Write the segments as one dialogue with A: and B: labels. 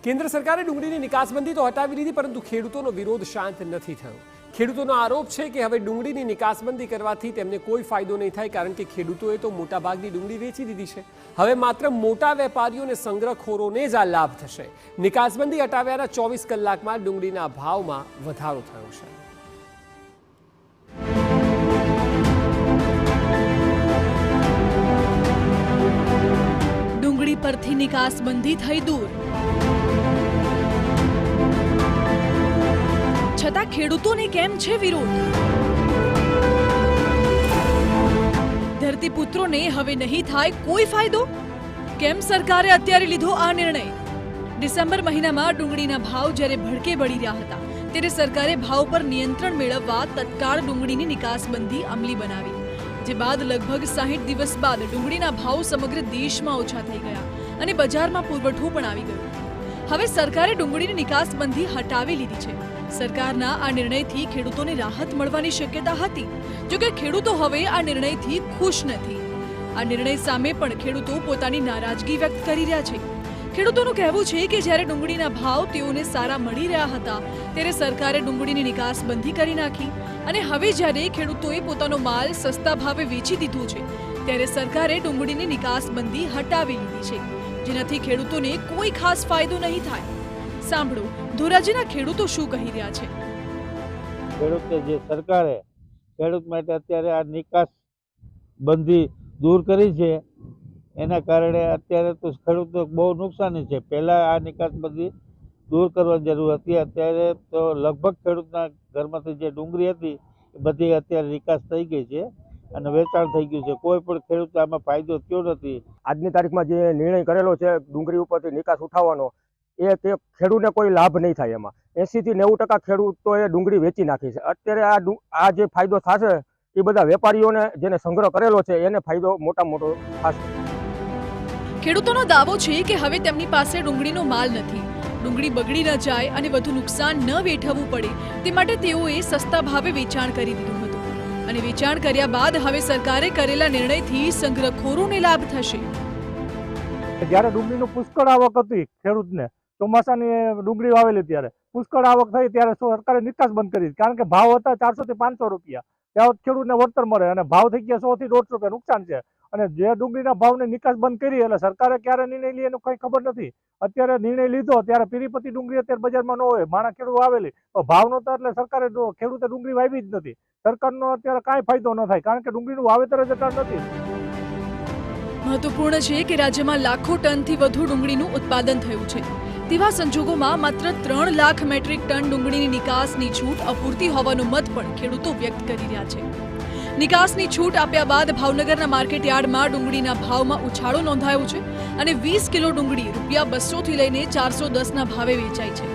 A: કેન્દ્ર સરકારે ડુંગળીની નિકાસબંધી તો હટાવી લીધી, પરંતુ ખેડૂતોનો વિરોધ શાંત નથી થયો। ખેડૂતોનો આરોપ છે કે હવે ડુંગળીની નિકાસબંધી કરવાથી તેમને કોઈ ફાયદો નહીં થાય, કારણ કે ખેડૂતોએ તો મોટાભાગની ડુંગળી વેચી દીધી છે। હવે માત્ર મોટા વેપારીઓ અને સંગ્રહખોરોને જ આ લાભ થશે। નિકાસબંધી હટાવ્યાના 24 કલાકમાં ડુંગળીના ભાવમાં વધારો થયો છે।
B: ડુંગળી પરથી નિકાસબંધી થઈ દૂર, છતાં ખેડૂતોને કેમ છે વિરોધ? ધરતીપુત્રોને હવે નહીં થાય કોઈ ફાયદો? કેમ સરકારે અત્યારે લીધો આ નિર્ણય? ડિસેમ્બર મહિનામાં ડુંગળીના ભાવ જ્યારે ભડકે બળી રહ્યા હતા, ત્યારે સરકારે ભાવ પર નિયંત્રણ મેળવવા તત્કાળ ડુંગળીની નિકાસબંધી અમલી બનાવી, જે બાદ લગભગ 60 દિવસ બાદ ડુંગળીના ભાવ સમગ્ર દેશમાં ઓછા થઈ ગયા અને બજારમાં પુરવઠો પણ આવી ગયો। હવે સરકારે ડુંગળીની નિકાસબંધી હટાવી લીધી છે। સરકારના આ નિર્ણયથી ખેડૂતોને રાહત મળવાની શક્યતા હતી, જો કે ખેડૂતો હવે આ નિર્ણયથી ખુશ નથી। આ નિર્ણય સામે પણ ખેડૂતો પોતાની નારાજગી વ્યક્ત કરી રહ્યા છે। ખેડૂતોનું કહેવું છે કે જ્યારે ડુંગળીના ભાવ તેઓને સારા મળી રહ્યા હતા, ત્યારે સરકારે ડુંગળીની નિકાસબંધી કરી નાખી અને હવે જ્યારે ખેડૂતોએ પોતાનો માલ સસ્તા ભાવે વેચી દીધો છે, ત્યારે સરકારે ડુંગળીની નિકાસબંધી હટાવી લીધી છે, જેનાથી ખેડૂતોને કોઈ ખાસ ફાયદો નહીં થાય। સાંભળો ધોરાજીના ખેડૂતો શું કહી રહ્યા છે।
C: ખેડૂતો જે સરકારે ખેડૂત માટે અત્યારે આ નિકાસ બંધી દૂર કરી છે, એના કારણે અત્યારે તો ખેડૂતો બહુ નુકસાની છે। પહેલા આ નિકાસ બંધી દૂર કરવાની જરૂર હતી, અત્યારે તો લગભગ ખેડૂતના ઘરમાંથી જે ડુંગળી હતી એ બધી અત્યારે નિકાસ થઈ ગઈ છે અને વેચાણ થઈ ગયું છે। કોઈ પણ ખેડૂત આમાં ફાયદો થયો નથી।
D: આજની તારીખમાં જે નિર્ણય કરેલો છે ડુંગળી ઉપરથી નિકાસ ઉઠાવવાનો, એ તે ખેડૂતને કોઈ લાભ નહીં થાય। એમાં 80 થી 90% ખેડૂતોએ ડુંગળી વેચી નાખી છે। અત્યારે આ જે ફાયદો થશે એ બધા વેપારીઓને જેને સંગ્રહ કરેલો છે એને ફાયદો મોટો થશે।
B: ખેડૂતોનો દાવો છે કે હવે તેમની પાસે ડુંગળીનો માલ નથી, ડુંગળી બગડી ન જાય અને વધુ નુકસાન ન વેઠવવું પડે તે માટે તેઓએ સસ્તા ભાવે વેચાણ કરી દીધું હતું, અને વેચાણ કર્યા બાદ હવે સરકારે કરેલા નિર્ણયથી સંગ્રહખોરોને લાભ થશે।
E: જ્યારે ડુંગળીનું પુષ્કળ આવક હતી, ખેડૂતને ચોમાસાની ડુંગળી વાવેલી ત્યારે પુષ્કળ આવક થઈ, ત્યારે સરકારે નિકાસ બંધ કરી, કારણ કે ભાવ હતા 400 થી 500 રૂપિયા, ત્યાં ખેડૂતને વળતર મળે, અને ભાવ થઈ ગયા 100 થી 150 રૂપિયા નુકસાન છે। અને જે ડુંગળીના ભાવની નિકાસ બંધ કરી, એટલે સરકારે ક્યારે નિર્ણય લે એનું કંઈ ખબર નથી। અત્યારે નિર્ણય લીધો ત્યારે પીરીપતિ ડુંગળી અત્યારે બજારમાં ન હોય, માણા ખેડૂત વાવેલી તો ભાવ નહોતા, એટલે સરકારે ખેડૂતે ડુંગળી વાવી જ નથી। સરકારનો અત્યારે કાંઈ ફાયદો ન થાય, કારણ કે ડુંગળીનું વાવેતર જ અત્યારે નથી।
B: મહત્વપૂર્ણ છે કે રાજ્યમાં લાખો ટનથી વધુ ડુંગળીનું ઉત્પાદન થયું છે, તેવા સંજોગોમાં માત્ર 3 લાખ મેટ્રિક ટન ડુંગળીની નિકાસની છૂટ અપૂરતી હોવાનો મત પણ ખેડૂતો વ્યક્ત કરી રહ્યા છે। નિકાસની છૂટ આપ્યા બાદ ભાવનગરના માર્કેટયાર્ડમાં ડુંગળીના ભાવમાં ઉછાળો નોંધાયો છે અને 20 કિલો ડુંગળી ₹200 થી લઈને 410ના ભાવે વેચાઈ છે।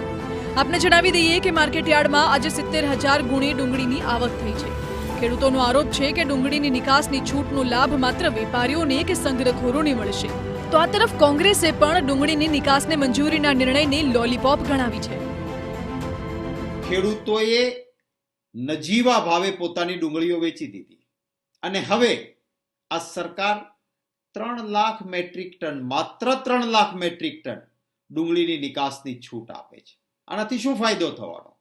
B: આપને જણાવી દઈએ કે માર્કેટયાર્ડમાં આજે 70,000 ગુણી ડુંગળીની આવક થઈ છે। ખેડૂતોનો આરોપ છે કે ડુંગળીની નિકાસની છૂટનો લાભ માત્ર વેપારીઓને કે સંગ્રહખોરોને મળશે, તો આ તરફ કોંગ્રેસે પણ ડુંગળીની નિકાસને મંજૂરીના નિર્ણયને લોલીપોપ ગણાવી છે।
F: ખેડૂતોએ નજીવા ભાવે પોતાની ડુંગળીઓ વેચી દીધી અને હવે આ સરકાર 3 લાખ મેટ્રિક ટન, માત્ર 3 લાખ મેટ્રિક ટન ડુંગળીની નિકાસની છૂટ આપે છે। આનાથી શું ફાયદો થવાનો?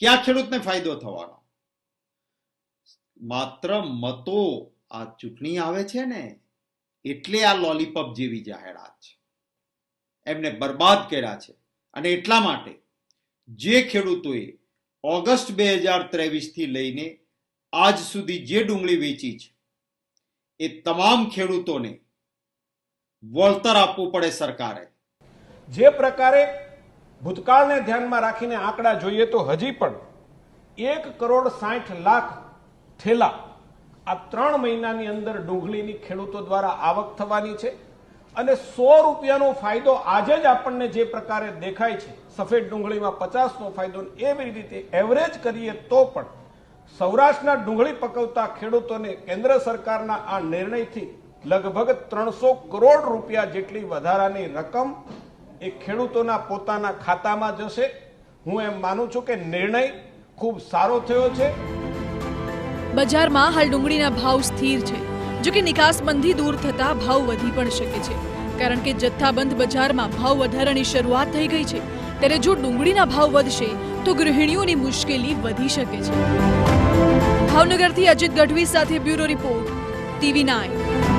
F: ક્યાં ખેડૂતને ફાયદો થવાનો? માત્ર મતો આ ચૂંટણી આવે છે ને એટલે આ લોલીપોપ જેવી જાહેરાત છે, એમને બરબાદ કર્યા છે। અને એટલા માટે જે ખેડૂતોએ ઓગસ્ટ 2023 થી લઈને આજ સુધી જે ડુંગળી વેચી છે એ તમામ ખેડૂતોને વળતર આપવું પડે સરકારે।
G: જે પ્રકારે ભૂતકાળને ધ્યાનમાં રાખીને આંકડા જોઈએ તો હજી પણ 1,60,00,000 થેલા આ 3 મહિનાની અંદર ડુંગળીની ખેડૂતો દ્વારા આવક થવાની છે, અને 100 રૂપિયાનો ફાયદો આજે જ આપણને જે પ્રકારે દેખાય છે, સફેદ ડુંગળીમાં 50નો ફાયદો, એવી રીતે એવરેજ કરીએ તો પણ સૌરાષ્ટ્રના ડુંગળી પકવતા ખેડૂતોને કેન્દ્ર સરકારના આ નિર્ણયથી લગભગ 300 કરોડ રૂપિયા જેટલી વધારાની રકમ એ ખેડૂતોના પોતાના ખાતામાં જશે। હું એમ માનું છું કે નિર્ણય ખૂબ સારો થયો છે।
B: બજારમાં હાલ ડુંગળીના ભાવ સ્થિર છે, જો કે નિકાસબંધી દૂર થતા ભાવ વધી પણ શકે છે। કારણ કે જથ્થાબંધ બજારમાં ભાવ વધારાની શરૂઆત થઈ ગઈ છે। ત્યારે જો ડુંગળીના ભાવ વધશે તો ગૃહિણીઓની મુશ્કેલી વધી શકે છે। ભાવનગરથી અજીત ગઢવી સાથે બ્યુરો રિપોર્ટ, TV9।